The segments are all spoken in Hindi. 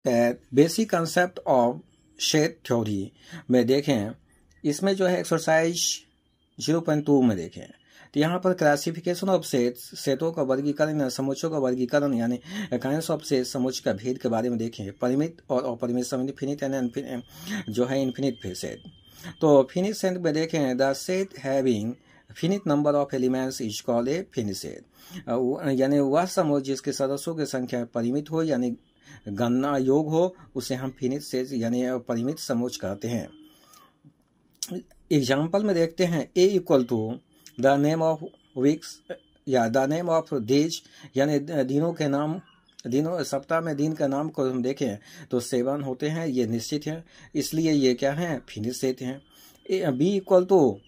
Basic concept of set theory में देखें, इसमें जो है एक्सरसाइज 0.2 में देखें तो यहाँ पर क्लासिफिकेशन ऑफ सेट, सेटों का वर्गीकरण, समुच्चयों का वर्गीकरण यानी काइंड्स ऑफ सेट, समुच्चय का भेद के बारे में देखें। परिमित और अपरिमित सम, फिनिट एंड जो है इन्फिनिट सेट। तो फिनिट सेट में देखें, the set having finite number of elements is called A finite set, यानी वह समूह जिसके सदस्यों की संख्या परिमित हो यानी गणना योग हो, उसे हम फिनिट सेट यानी परिमित समूह कहते हैं। एग्जाम्पल में देखते हैं, A equal to the name of weeks या द नेम ऑफ डेज, यानी दिनों के नाम, दिनों सप्ताह में दिन का नाम को हम देखें तो 7 होते हैं, ये निश्चित है, इसलिए ये क्या है, फिनिट सेट हैं। बी इक्वल टू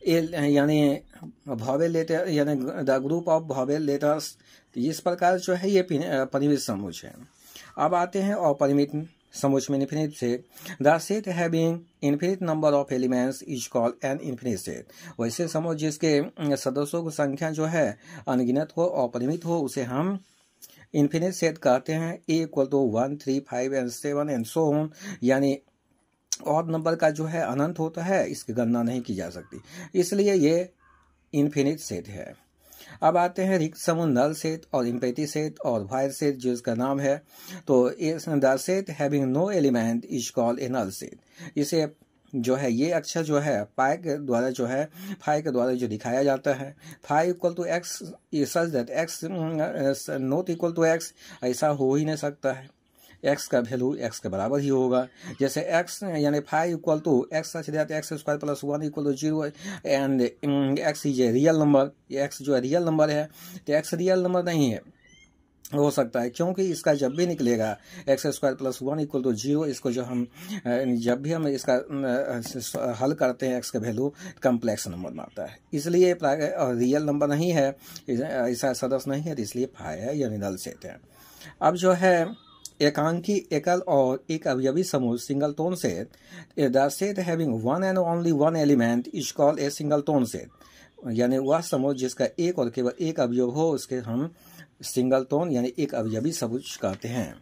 यानी वॉवेल लेटर यानी the group of vowel letters, इस प्रकार जो है ये परिमित समूह है। अब आते हैं अपरिमित समूह में, infinite set. The set having infinite number of elements is called an infinite set, वैसे समूह जिसके सदस्यों की संख्या जो है अनगिनत हो, अपरिमित हो, उसे हम इन्फिनिट सेट कहते हैं। A equal to 1, 3, 5 and 7 and so on, यानी ऑड नंबर का जो है अनंत होता है, इसकी गणना नहीं की जा सकती, इसलिए ये इन्फिनिट सेट है। अब आते हैं रिक्त समूह, नल सेट और एम्प्टी सेट और वाइड सेट जो इसका नाम है। तो the set having no element is called a null set, इसे जो है ये अक्षर जो है पाई के द्वारा जो है फाई के द्वारा जो दिखाया जाता है, phi equal to x such that x not equal to x, ऐसा हो ही नहीं सकता है, एक्स का वैल्यू एक्स के बराबर ही होगा। जैसे एक्स यानी 5 equal to x such that x square plus 1 equal to 0 and x is a real number, x जो है रियल नंबर है, तो एक्स रियल नंबर नहीं है, हो सकता है, क्योंकि इसका जब भी निकलेगा x square plus 1 equal to 0, इसको जो हम जब भी हम इसका हल करते हैं एक्स का वैल्यू कम्प्लेक्स नंबर में आता है, इसलिए रियल नंबर नहीं है, ऐसा सदस्य नहीं है, तो इसलिए फाई है यानी नल सेट है। अब जो है एकांकी, एकल और एक अवयवी समूह, single tone set, the set having one and only one element is called a single tone set, यानी वह समूह जिसका एक और केवल एक अवयव हो, उसके हम सिंगल टोन यानी एक अवयवी समूह कहते हैं।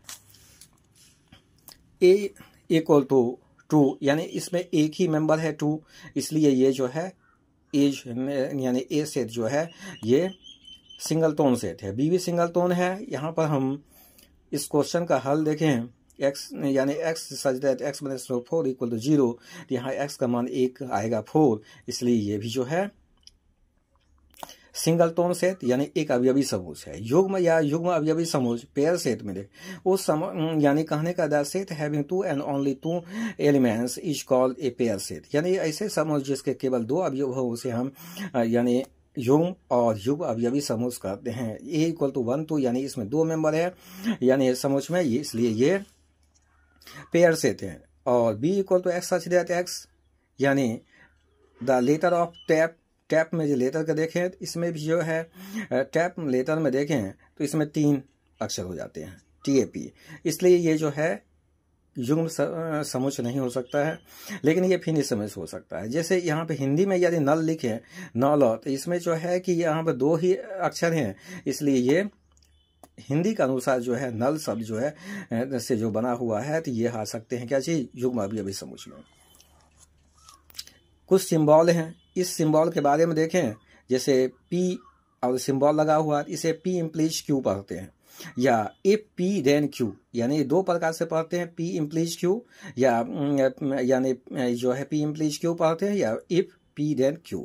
ए इक्वल टू 2, यानी इसमें एक ही मेंबर है 2, इसलिए ये जो है एज यानी ए सेट जो है ये सिंगल टोन सेट है। बी भी सिंगल टोन है। यहाँ पर हम इस क्वेश्चन का हल देखें, x यानी x such that x minus 4 equal to 0, तो यहाँ x का मान 1 आएगा 4, इसलिए ये भी जो है सिंगल टोन सेट यानी एक अवयवी समूह है। युग्म या युग्म अवयवी समूह पेयर सेट में देख उस यानी कहने का the set having 2 and only 2 elements is called a pair set, यानी ऐसे समूह जिसके केवल 2 अवयव हो उसे हम यानी युग्म और युग्म अवयवी समूह कहते हैं। ए इक्वल टू 1, 2 यानी इसमें 2 मेंबर है यानी समूह में, इसलिए ये पेयर सेट है। और B equal to x such that X, यानी the letter of tap, tap में जो लेटर का देखें इसमें भी जो है टैप लेटर में देखें तो इसमें 3 अक्षर हो जाते हैं TAP, इसलिए ये जो है युग्म समूह नहीं हो सकता है, लेकिन ये फिनिट समूह हो सकता है। जैसे यहाँ पे हिंदी में यदि नल लिखे नल, तो इसमें जो है कि यहाँ पे 2 ही अक्षर हैं, इसलिए ये हिंदी के अनुसार जो है नल शब्द जो है से जो बना हुआ है, तो ये आ सकते हैं क्या चीज, युग्म अवयवी समूह में। कुछ सिंबल हैं, इस सिंबल के बारे में देखें, जैसे P और सिंबल लगा हुआ, इसे P इम्प्लीज Q पढ़ते हैं, या इफ P देन Q, यानी 2 प्रकार से पढ़ते हैं, P इम्प्लीज Q या यानी जो है P इम्प्लीज Q पढ़ते हैं, या इफ P देन Q।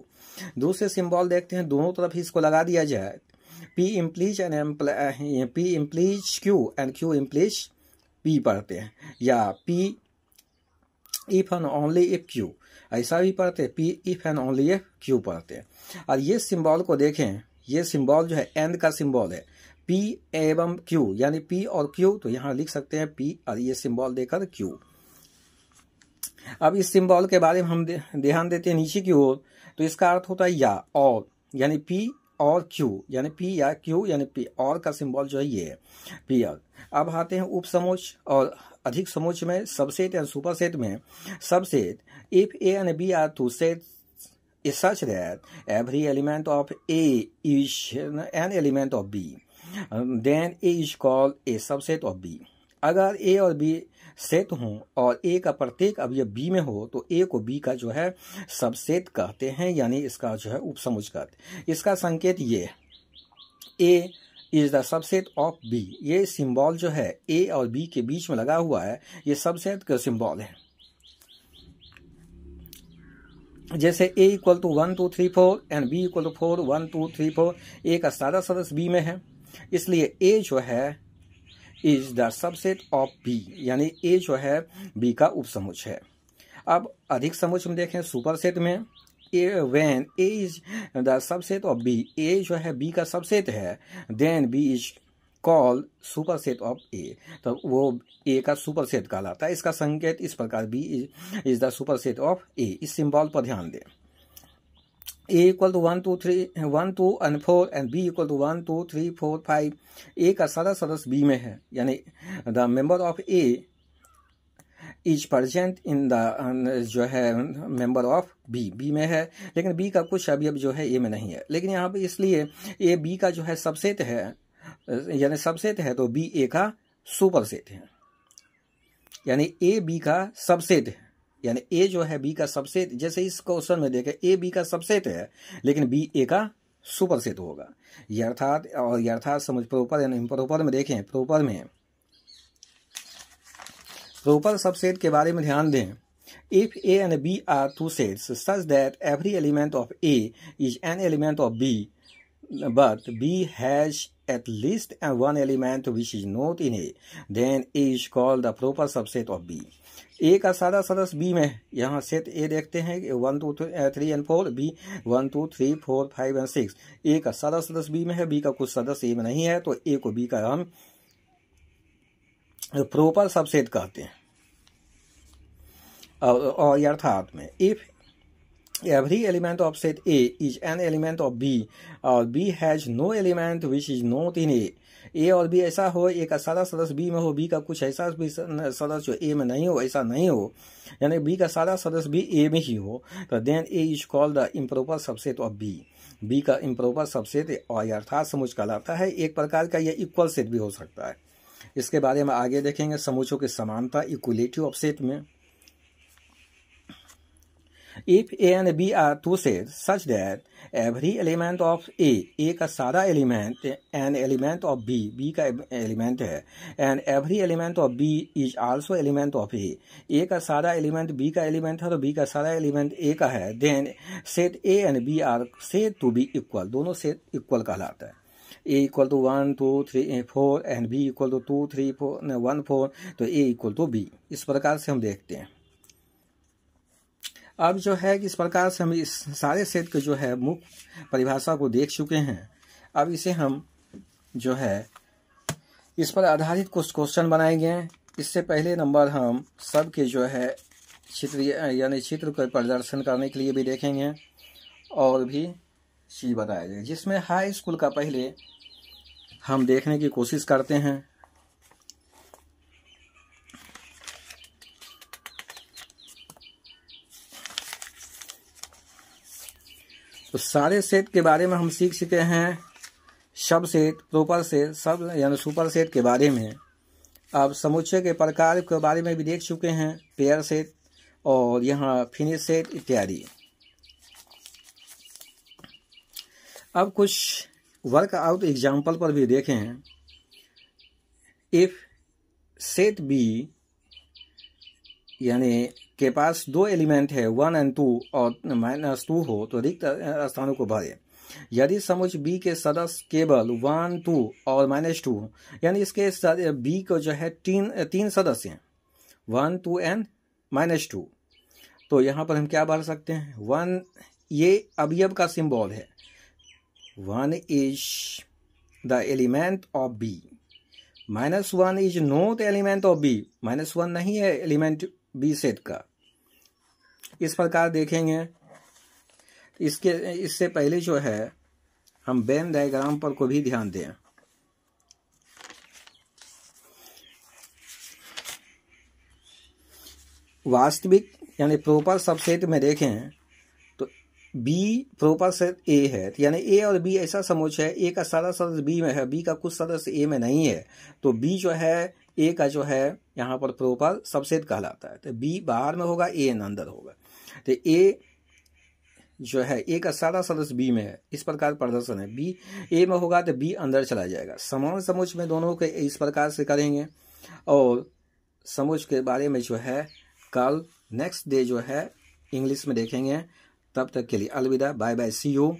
दूसरे सिंबल देखते हैं, दोनों तरफ इसको लगा दिया जाए, P इम्प्लीज Q and Q इम्प्लीज P पढ़ते हैं, या P if and only if Q ऐसा भी पढ़ते हैं, P if and only if Q पढ़ते हैं। और ये सिंबल को देखें, ये सिंबल जो है एंड का सिंबल है, P एवं Q, यानी P और Q, तो यहाँ लिख सकते हैं P और ये सिंबल देकर Q। अब इस सिंबल के बारे में हम ध्यान देते हैं नीचे की ओर, तो इसका अर्थ होता है या और, यानी P और Q, यानी P या Q यानी P, और का सिंबल जो है ये है P और। अब आते हैं उप समूह और अधिक समूह में, सबसेट या सुपरसेट में। Subset, if A and B are two sets is such that every element of A is an element of B, then A is called a subset of B. अगर ए और बी सेट हों और ए का प्रत्येक अवयव बी में हो तो ए को बी का जो है सबसेट कहते हैं, यानी इसका जो है उपसमुच्चय कहते हैं। इसका संकेत ये है, A is the subset of B. ये सिंबल जो है ए और बी के बीच में लगा हुआ है, ये सबसेट का सिंबल है। जैसे a equal to 1 2 3 4 and b equal to 4 1 2 3 4, A का सारा सदस्य b में है, इसलिए a जो है is the subset of b, यानी a जो है b का उपसमुच्चय है। अब अधिक समुच्चय में देखें सुपरसेट में, when a is the subset of b, a जो है b का सबसेट है, then b is call superset of A, तो वो ए का सुपरसेट कहलाता है। इसका संकेत इस प्रकार B is the superset of A. इस सिंबल पर ध्यान दें। A equal to 1 2 3 1 2 and 4 and B equal to 1 2 3 4 5, A का सारा सदस्य बी में है, यानी the member of A is present in the जो है मेंबर ऑफ बी, बी में है, लेकिन बी का कुछ अवयव जो है ए में नहीं है। लेकिन यहाँ पे इसलिए ए बी का जो है सबसेट है, यानी सबसेट है, तो बी ए का सुपरसेट है, यानी ए बी का सबसेट है, यानी ए जो है बी का सबसेट। जैसे इस क्वेश्चन में देखें ए बी का सबसेट है लेकिन बी ए का सुपरसेट होगा। यथार्थ और यथार्थ समझ प्रॉपर यानी इम्प्रॉपर में देखें, प्रॉपर में प्रॉपर सबसेट के बारे में ध्यान दें। If A and B are two sets such that every element of A is an element of B, but B has at least one element which is not in A, then A is called the proper subset of B. A का सारा सदस्य B में है, यहाँ सेट A देखते हैं 1 2 3 एंड 4, B 1 2 3 4 5 एंड 6। A का सारा सदस्य B में है, B का कुछ सदस्य A में नहीं है, तो A को B का हम प्रॉपर सबसेट कहते हैं। और अर्थात में if every element of set A is an element of B और B has no element which is not in A और बी ऐसा हो, ए का सारा सदस्य बी में हो, बी का कुछ ऐसा भी सदस्य जो ए में नहीं हो, ऐसा नहीं हो, यानी बी का सारा सदस्य भी ए में ही हो, तो then A is called the improper subset of B. B का इम्प्रॉपर सबसेट और अर्थात समुच्चय कहलाता है। एक प्रकार का यह इक्वल सेट भी हो सकता है। इसके बारे में आगे देखेंगे। समुच्चयों की समानता इक्वलिटी ऑफ सेट में, If A and B are two sets such that every element of A का सारा element an element of B का एलिमेंट है, and every element of B is also element of A का सारा एलिमेंट B का एलिमेंट है, तो B का सारा एलिमेंट A का है, then set A and B are said to be equal, दोनों सेट इक्वल कहलाता है। A equal to 1 2 3 4 and B equal to 2 3 4 1 4, तो A इक्वल टू B। इस प्रकार से हम देखते हैं। अब जो है इस प्रकार से हम इस सारे सेट के जो है मुख्य परिभाषा को देख चुके हैं। अब इसे हम जो है इस पर आधारित कुछ क्वेश्चन बनाएंगे। इससे पहले नंबर हम सबके जो है चित्र यानी चित्र को प्रदर्शन करने के लिए भी देखेंगे और भी चीज बताया जाए, जिसमें हाई स्कूल का पहले हम देखने की कोशिश करते हैं। तो सारे सेट के बारे में हम सीख चुके हैं, सब सेट, प्रॉपर सेट, सब यानी सुपर सेट के बारे में। अब समुच्चय के प्रकार के बारे में भी देख चुके हैं, पेयर सेट और यहाँ फिनिश सेट इत्यादि। अब कुछ वर्कआउट एग्जाम्पल पर भी देखें। इफ सेट बी यानी के पास दो एलिमेंट है 1 और 2 और -2 हो तो रिक्त स्थानों को भरे। यदि समुच्चय बी के सदस्य केवल 1 2 और -2, यानी इसके बी को जो है तीन सदस्य हैं 1 2 एंड -2, तो यहाँ पर हम क्या भर सकते हैं? 1 ये अवयव का सिंबल है, 1 is the element of B, -1 is not element of B, -1 नहीं है एलिमेंट बी सेट का। इस प्रकार देखेंगे। इससे पहले जो है हम वेन डायग्राम पर को भी ध्यान दें। वास्तविक यानी प्रॉपर सबसेट में देखें तो बी प्रोपर सेट ए है, यानी ए और बी ऐसा समुच्चय है, ए का सारा सदस्य बी में है, बी का कुछ सदस्य ए में नहीं है, तो बी जो है ए का जो है यहाँ पर प्रोपर सबसेट कहलाता है। तो बी बाहर में होगा, ए अंदर होगा। तो ए जो है ए का सारा सदस्य बी में है, इस प्रकार प्रदर्शन है। बी ए में होगा तो बी अंदर चला जाएगा। समान समुच्चय में दोनों के इस प्रकार से करेंगे, और समुच्चय के बारे में जो है कल नेक्स्ट डे जो है इंग्लिश में देखेंगे। तब तक के लिए अलविदा, बाय बाय, सी यू।